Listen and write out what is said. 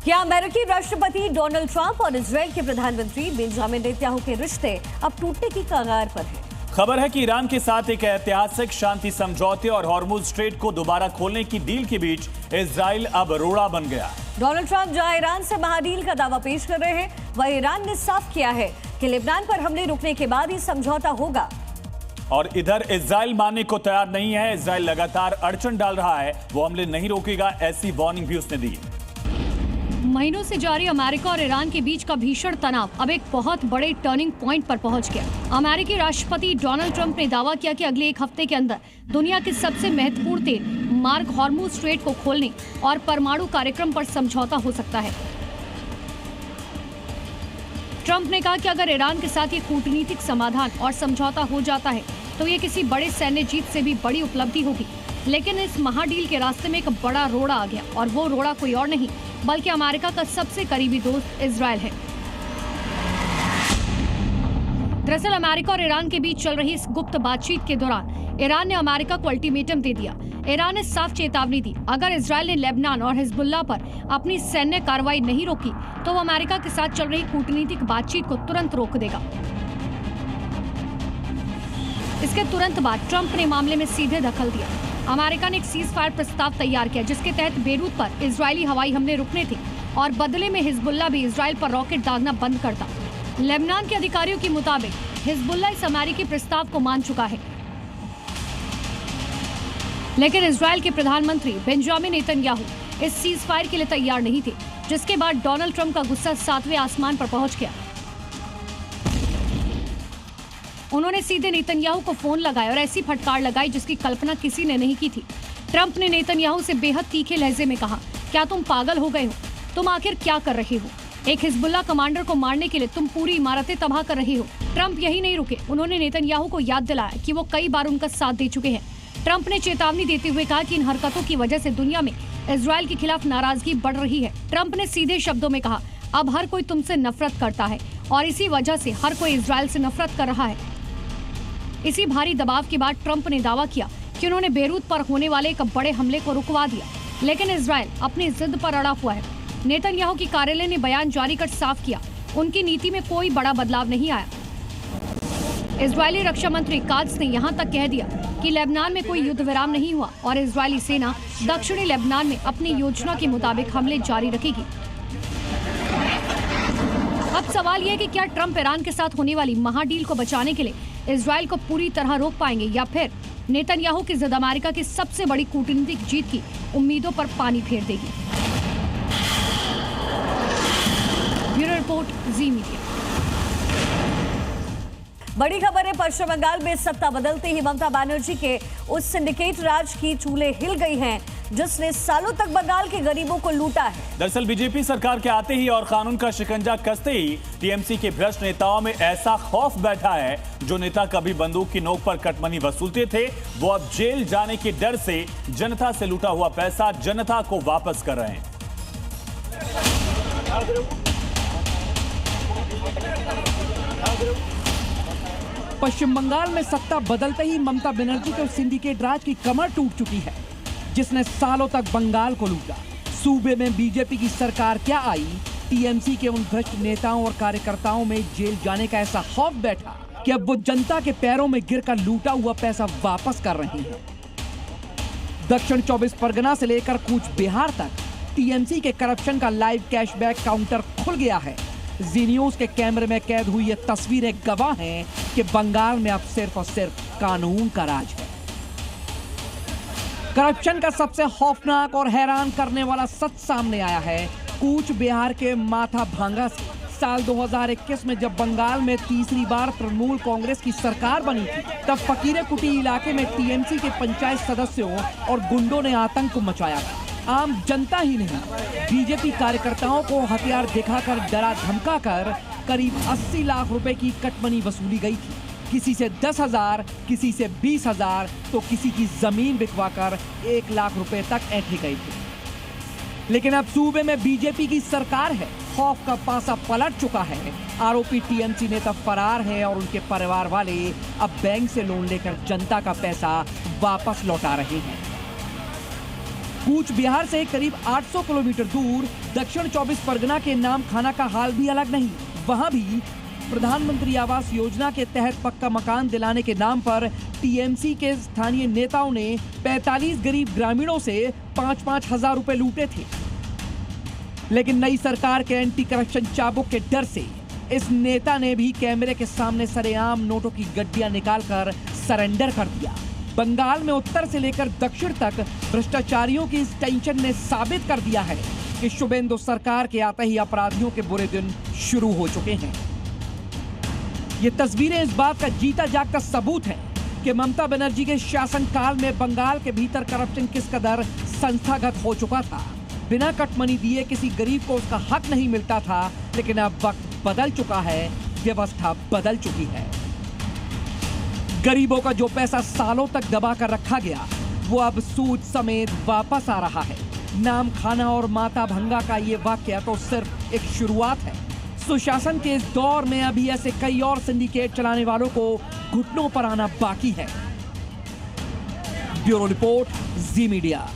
क्या अमेरिकी राष्ट्रपति डोनाल्ड ट्रंप और इजराइल के प्रधानमंत्री बेंजामिन नेतन्याहू के रिश्ते अब टूटने की कगार पर हैं? खबर है कि ईरान के साथ एक ऐतिहासिक शांति समझौते और हॉर्मुज स्ट्रेट को दोबारा खोलने की डील के बीच इजराइल अब रोड़ा बन गया। डोनाल्ड ट्रंप जहां ईरान से महाडील का दावा पेश कर रहे हैं, वहीं ईरान ने साफ किया है कि लेबनान पर हमले रुकने के बाद ही समझौता होगा। और इधर इजराइल मानने को तैयार नहीं है। इजराइल लगातार अड़चन डाल रहा है, वो हमले नहीं रोकेगा, ऐसी वार्निंग भी उसने दी। महीनों से जारी अमेरिका और ईरान के बीच का भीषण तनाव अब एक बहुत बड़े टर्निंग पॉइंट पर पहुंच गया। अमेरिकी राष्ट्रपति डोनाल्ड ट्रंप ने दावा किया कि अगले एक हफ्ते के अंदर दुनिया के सबसे महत्वपूर्ण तेल मार्ग हॉर्मुज स्ट्रेट को खोलने और परमाणु कार्यक्रम पर समझौता हो सकता है। ट्रंप ने कहा कि अगर ईरान के साथ ये कूटनीतिक समाधान और समझौता हो जाता है तो ये किसी बड़े सैन्य जीत से भी बड़ी उपलब्धि होगी। लेकिन इस महाडील के रास्ते में एक बड़ा रोड़ा आ गया, और वो रोड़ा कोई और नहीं बल्कि अमेरिका का सबसे करीबी दोस्त इजराइल है। दरअसल अमेरिका और ईरान के बीच चल रही इस गुप्त बातचीत के दौरान ईरान ने अमेरिका को अल्टीमेटम दे दिया। ईरान ने साफ चेतावनी दी, अगर इजराइल ने लेबनान और हिजबुल्लाह पर अपनी सैन्य कार्रवाई नहीं रोकी तो वो अमेरिका के साथ चल रही कूटनीतिक बातचीत को तुरंत रोक देगा। इसके तुरंत बाद ट्रंप ने मामले में सीधे दखल दिया। अमेरिका ने एक सीज फायर प्रस्ताव तैयार किया जिसके तहत बेरूत पर इजरायली हवाई हमले रुकने थे और बदले में हिजबुल्लाह भी इजराइल पर रॉकेट दागना बंद करता। लेबनान के अधिकारियों के मुताबिक हिजबुल्लाह इस अमेरिकी प्रस्ताव को मान चुका है, लेकिन इजराइल के प्रधानमंत्री बेंजामिन नेतन्याहू इस सीज फायर के लिए तैयार नहीं थे, जिसके बाद डोनाल्ड ट्रंप का गुस्सा 7वें आसमान पर पहुंच गया। उन्होंने सीधे नेतन्याहू को फोन लगाया और ऐसी फटकार लगाई जिसकी कल्पना किसी ने नहीं की थी। ट्रंप ने नेतन्याहू से बेहद तीखे लहजे में कहा, क्या तुम पागल हो गए हो? तुम आखिर क्या कर रहे हो? एक हिजबुल्लाह कमांडर को मारने के लिए तुम पूरी इमारतें तबाह कर रहे हो। ट्रंप यही नहीं रुके, उन्होंने नेतन्याहू को याद दिलाया कि वो कई बार उनका साथ दे चुके हैं। ट्रंप ने चेतावनी देते हुए कहा कि इन हरकतों की वजह से दुनिया में इजराइल के खिलाफ नाराजगी बढ़ रही है। ट्रंप ने सीधे शब्दों में कहा, अब हर कोई तुमसे नफरत करता है और इसी वजह से हर कोई इजराइल से नफरत कर रहा है। इसी भारी दबाव के बाद ट्रंप ने दावा किया कि उन्होंने बेरूत पर होने वाले एक बड़े हमले को रुकवा दिया, लेकिन इजराइल अपनी जिद पर अड़ा हुआ है। नेतन्याहू की कार्यालय ने बयान जारी कर साफ किया, उनकी नीति में कोई बड़ा बदलाव नहीं आया। इजरायली रक्षा मंत्री कात्ज ने यहाँ तक कह दिया कि लेबनान में कोई युद्ध विराम नहीं हुआ और इजरायली सेना दक्षिणी लेबनान में अपनी योजना के मुताबिक हमले जारी रखेगी। अब सवाल यह है कि क्या ट्रंप ईरान के साथ होने वाली महाडील को बचाने के लिए इजराइल को पूरी तरह रोक पाएंगे, या फिर नेतन्याहू की जिद अमेरिका की सबसे बड़ी कूटनीतिक जीत की उम्मीदों पर पानी फेर देगी। ब्यूरो रिपोर्ट, जी मीडिया। बड़ी खबर है, पश्चिम बंगाल में सत्ता बदलते ही ममता बनर्जी के उस सिंडिकेट राज की चूल्हे हिल गई हैं जिसने सालों तक बंगाल के गरीबों को लूटा है। दरअसल बीजेपी सरकार के आते ही और कानून का शिकंजा कसते ही टीएमसी के भ्रष्ट नेताओं में ऐसा खौफ बैठा है, जो नेता कभी बंदूक की नोक पर कटमनी वसूलते थे वो अब जेल जाने के डर से जनता से लूटा हुआ पैसा जनता को वापस कर रहे हैं। पश्चिम बंगाल में सत्ता बदलते ही ममता बनर्जी के सिंडिकेट राज की कमर टूट चुकी है, जिसने सालों तक बंगाल को लूटा। सूबे में बीजेपी की सरकार क्या आई, टीएमसी के उन भ्रष्ट नेताओं और कार्यकर्ताओं में जेल जाने का ऐसा खौफ बैठा कि अब वो जनता के पैरों में गिरकर लूटा हुआ पैसा वापस कर रहे हैं। दक्षिण 24 परगना से लेकर कूच बिहार तक टीएमसी के करप्शन का लाइव कैशबैक काउंटर खुल गया है। जी न्यूज के कैमरे में कैद हुई ये तस्वीरें गवाह हैं कि बंगाल में अब सिर्फ और सिर्फ कानून का राज है। करप्शन का सबसे खौफनाक और हैरान करने वाला सच सामने आया है कूच बिहार के माथा भांगा से। साल 2021 में जब बंगाल में तीसरी बार तृणमूल कांग्रेस की सरकार बनी थी, तब फकीरे कुटी इलाके में टीएमसी के पंचायत सदस्यों और गुंडों ने आतंक मचाया था। आम जनता ही नहीं, बीजेपी कार्यकर्ताओं को हथियार दिखाकर डरा धमकाकर करीब 80 लाख रुपए की कटमनी वसूली गई थी। किसी से 10,000, किसी से 20,000, तो किसी की जमीन बिकवाकर 1 लाख रुपए तक ऐंठे गए थे। लेकिन अब सूबे में बीजेपी की सरकार है, खौफ का पासा पलट चुका है। आरोपी टीएमसी नेता फरार है और उनके परिवार वाले अब बैंक से लोन लेकर जनता का पैसा वापस लौटा रहे हैं। कूच बिहार से करीब 800 किलोमीटर दूर दक्षिण 24 परगना के नाम खाना का हाल भी अलग नहीं। वहां भी प्रधानमंत्री आवास योजना के तहत पक्का मकान दिलाने के नाम पर टीएमसी के स्थानीय नेताओं ने 45 गरीब ग्रामीणों से 5-5 हजार रुपए लूटे थे। लेकिन नई सरकार के एंटी करप्शन चाबुक के डर से इस नेता ने भी कैमरे के सामने सरेआम नोटों की गड्डियां निकालकर सरेंडर कर दिया। बंगाल में उत्तर से लेकर दक्षिण तक भ्रष्टाचारियों की इस टेंशन ने साबित कर दिया है कि शुभेंदु सरकार के आते ही अपराधियों के बुरे दिन शुरू हो चुके हैं। ये तस्वीरें इस बात का जीता जागता सबूत है कि ममता बनर्जी के शासनकाल में बंगाल के भीतर करप्शन किस कदर संस्थागत हो चुका था। बिना कटमनी दिए किसी गरीब को उसका हक नहीं मिलता था, लेकिन अब वक्त बदल चुका है, व्यवस्था बदल चुकी है। गरीबों का जो पैसा सालों तक दबा कर रखा गया वो अब सूद समेत वापस आ रहा है। नाम खाना और माता भंगा का ये वाकया तो सिर्फ एक शुरुआत है। सुशासन के इस दौर में अभी ऐसे कई और सिंडिकेट चलाने वालों को घुटनों पर आना बाकी है। ब्यूरो रिपोर्ट, जी मीडिया।